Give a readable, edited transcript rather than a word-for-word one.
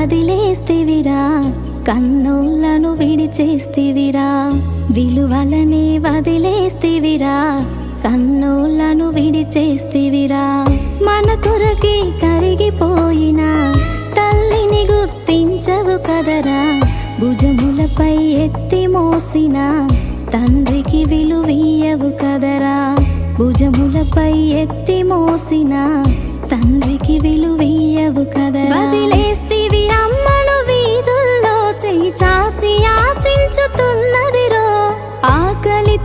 వదిలేస్తివిరా, కన్నోళ్ళను విడిచేస్తివిరా, విలువలనే వదిలేస్తివిరా, కన్నోళ్ళను విడిచేస్తివిరా. మన కొరకే కరిగిపోయిన తల్లిని గుర్తించవు కదరా, భుజములపై ఎత్తి మోసిన తండ్రికి విలువీయవు కదరా, భుజములపై ఎత్తి మోసిన తండ్రికి విలువీయవు కదరా. వదిలేస్తివి అమ్మను వీధుల్లో, చెయ్యి చాచి యాచించుతున్నదిరో, ఆకలి